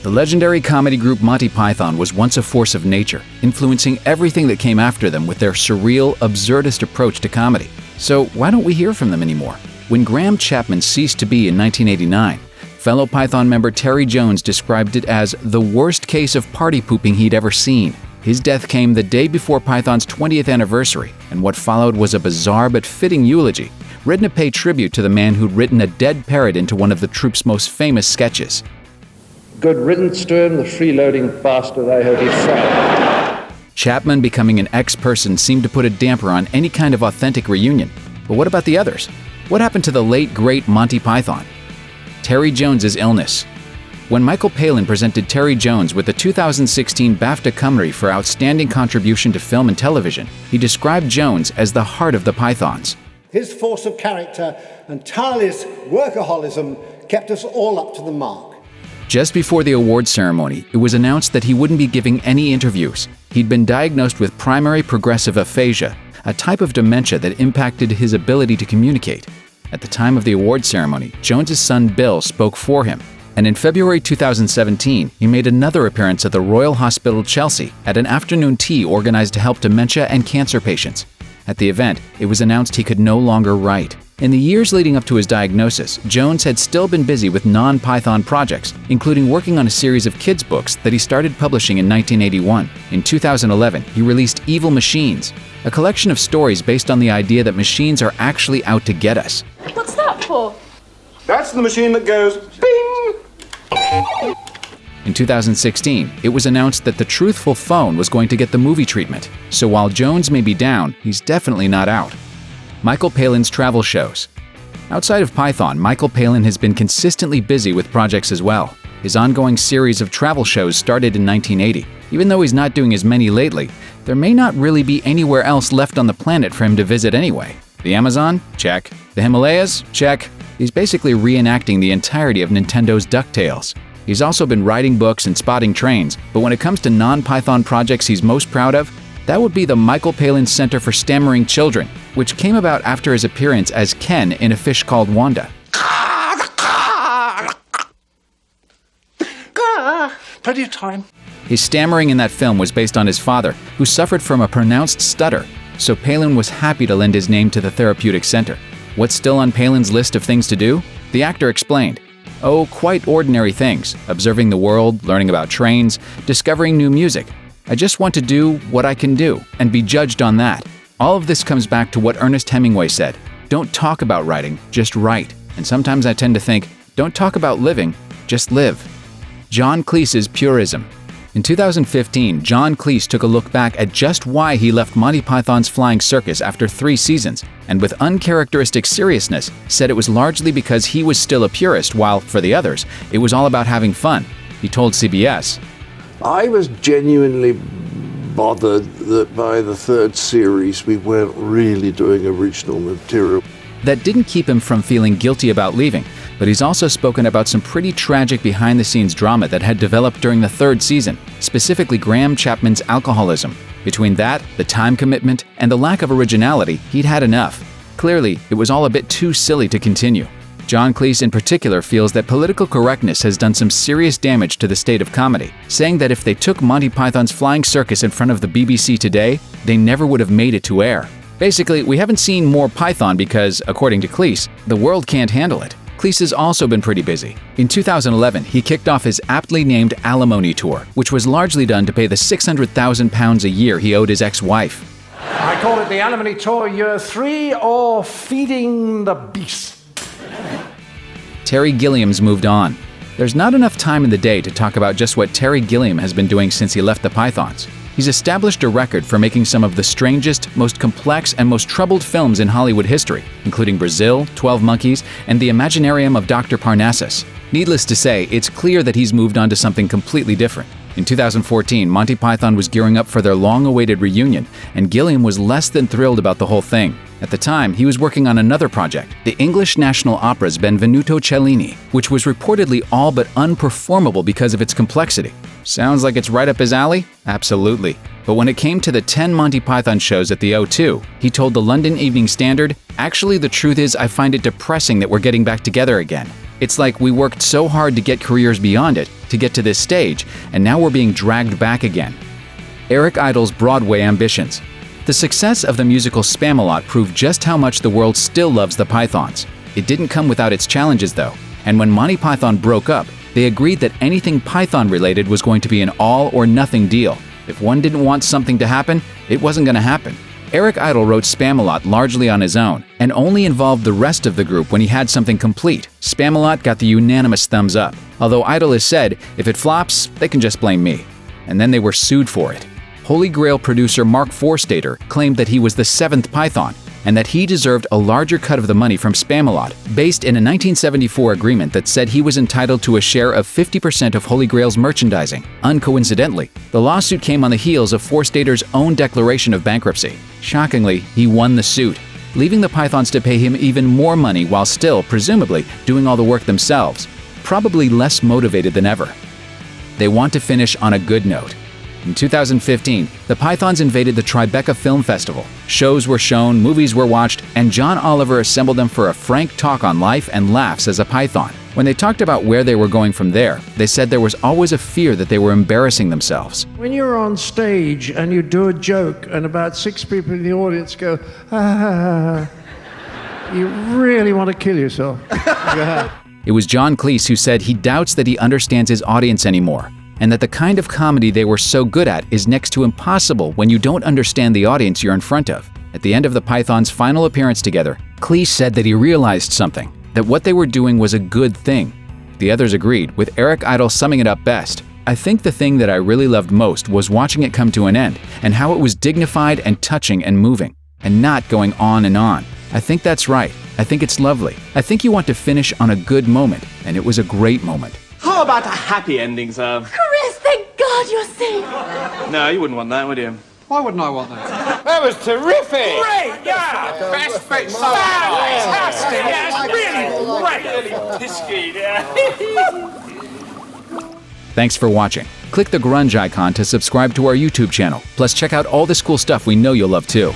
The legendary comedy group Monty Python was once a force of nature, influencing everything that came after them with their surreal, absurdist approach to comedy. So why don't we hear from them anymore? When Chapman ceased to be in 1989, fellow Python member Terry Jones described it as the worst case of party pooping he'd ever seen. His death came the day before Python's 20th anniversary, and what followed was a bizarre but fitting eulogy, written to pay tribute to the man who'd written a dead parrot into one of the troupe's most famous sketches. Good riddance to him, the freeloading bastard, I hope he fell. Chapman becoming an ex-person seemed to put a damper on any kind of authentic reunion. But what about the others? What happened to the late, great Monty Python? Terry Jones's illness. When Michael Palin presented Terry Jones with the 2016 BAFTA Cymru for Outstanding Contribution to Film and Television, he described Jones as the heart of the Pythons. His force of character and tireless workaholism kept us all up to the mark. Just before the awards ceremony, it was announced that he wouldn't be giving any interviews. He'd been diagnosed with primary progressive aphasia, a type of dementia that impacted his ability to communicate. At the time of the awards ceremony, Jones's son Bill spoke for him. And in February 2017, he made another appearance at the Royal Hospital Chelsea at an afternoon tea organized to help dementia and cancer patients. At the event, it was announced he could no longer write. In the years leading up to his diagnosis, Jones had still been busy with non-Python projects, including working on a series of kids' books that he started publishing in 1981. In 2011, he released Evil Machines, a collection of stories based on the idea that machines are actually out to get us. What's that for? That's the machine that goes bing! In 2016, it was announced that the Truthful Phone was going to get the movie treatment. So while Jones may be down, he's definitely not out. Michael Palin's travel shows. Outside of Python, Michael Palin has been consistently busy with projects as well. His ongoing series of travel shows started in 1980. Even though he's not doing as many lately, there may not really be anywhere else left on the planet for him to visit anyway. The Amazon? Check. The Himalayas? Check. He's basically reenacting the entirety of Nintendo's DuckTales. He's also been writing books and spotting trains, but when it comes to non-Python projects he's most proud of, that would be the Michael Palin Center for Stammering Children, which came about after his appearance as Ken in A Fish Called Wanda. Plenty of time. His stammering in that film was based on his father, who suffered from a pronounced stutter, so Palin was happy to lend his name to the therapeutic center. What's still on Palin's list of things to do? The actor explained. Oh, quite ordinary things, observing the world, learning about trains, discovering new music. I just want to do what I can do and be judged on that. All of this comes back to what Ernest Hemingway said. Don't talk about writing, just write. And sometimes I tend to think, don't talk about living, just live. John Cleese's purism. In 2015, John Cleese took a look back at just why he left Monty Python's Flying Circus after 3 seasons, and with uncharacteristic seriousness, said it was largely because he was still a purist, while, for the others, it was all about having fun. He told CBS, I was genuinely bothered that by the 3rd series we weren't really doing original material. That didn't keep him from feeling guilty about leaving, but he's also spoken about some pretty tragic behind-the-scenes drama that had developed during the 3rd season, specifically Chapman's alcoholism. Between that, the time commitment, and the lack of originality, he'd had enough. Clearly, it was all a bit too silly to continue. John Cleese in particular feels that political correctness has done some serious damage to the state of comedy, saying that if they took Monty Python's Flying Circus in front of the BBC today, they never would have made it to air. Basically, we haven't seen more Python because, according to Cleese, the world can't handle it. Cleese has also been pretty busy. In 2011, he kicked off his aptly named alimony tour, which was largely done to pay the £600,000 a year he owed his ex-wife. I call it the Alimony Tour Year 3 or Feeding the Beast. Terry Gilliam's moved on. There's not enough time in the day to talk about just what Terry Gilliam has been doing since he left the Pythons. He's established a record for making some of the strangest, most complex, and most troubled films in Hollywood history, including Brazil, 12 Monkeys, and The Imaginarium of Dr. Parnassus. Needless to say, it's clear that he's moved on to something completely different. In 2014, Monty Python was gearing up for their long-awaited reunion, and Gilliam was less than thrilled about the whole thing. At the time, he was working on another project, the English National Opera's Benvenuto Cellini, which was reportedly all but unperformable because of its complexity. Sounds like it's right up his alley? Absolutely. But when it came to the 10 Monty Python shows at the O2, he told the London Evening Standard, "Actually, the truth is I find it depressing that we're getting back together again. It's like we worked so hard to get careers beyond it, to get to this stage, and now we're being dragged back again. Eric Idle's Broadway ambitions. The success of the musical Spamalot proved just how much the world still loves the Pythons. It didn't come without its challenges, though, and when Monty Python broke up, they agreed that anything Python-related was going to be an all-or-nothing deal. If one didn't want something to happen, it wasn't going to happen. Eric Idle wrote Spamalot largely on his own, and only involved the rest of the group when he had something complete. Spamalot got the unanimous thumbs up, although Idle has said, if it flops, they can just blame me. And then they were sued for it. Holy Grail producer Mark Forstater claimed that he was the seventh Python, and that he deserved a larger cut of the money from Spamalot, based in a 1974 agreement that said he was entitled to a share of 50% of Holy Grail's merchandising. Uncoincidentally, the lawsuit came on the heels of Forstater's own declaration of bankruptcy. Shockingly, he won the suit, leaving the Pythons to pay him even more money while still, presumably, doing all the work themselves, probably less motivated than ever. They want to finish on a good note. In 2015, the Pythons invaded the Tribeca Film Festival. Shows were shown, movies were watched, and John Oliver assembled them for a frank talk on life and laughs as a Python. When they talked about where they were going from there, they said there was always a fear that they were embarrassing themselves. When you're on stage and you do a joke and about 6 people in the audience go, ah, you really want to kill yourself. It was John Cleese who said he doubts that he understands his audience anymore, and that the kind of comedy they were so good at is next to impossible when you don't understand the audience you're in front of. At the end of the Pythons' final appearance together, Cleese said that he realized something, that what they were doing was a good thing. The others agreed, with Eric Idle summing it up best. I think the thing that I really loved most was watching it come to an end, and how it was dignified and touching and moving, and not going on and on. I think that's right. I think it's lovely. I think you want to finish on a good moment, and it was a great moment. How about a happy ending, sir? Chris, thank God you're safe. No, you wouldn't want that, would you? Why wouldn't I want that? That was terrific! Great, yeah! Best fit so fantastic! Yeah, it's really great! Thanks for watching. Click the grunge icon to subscribe to our YouTube channel. Plus check out all this cool stuff we know you'll love too.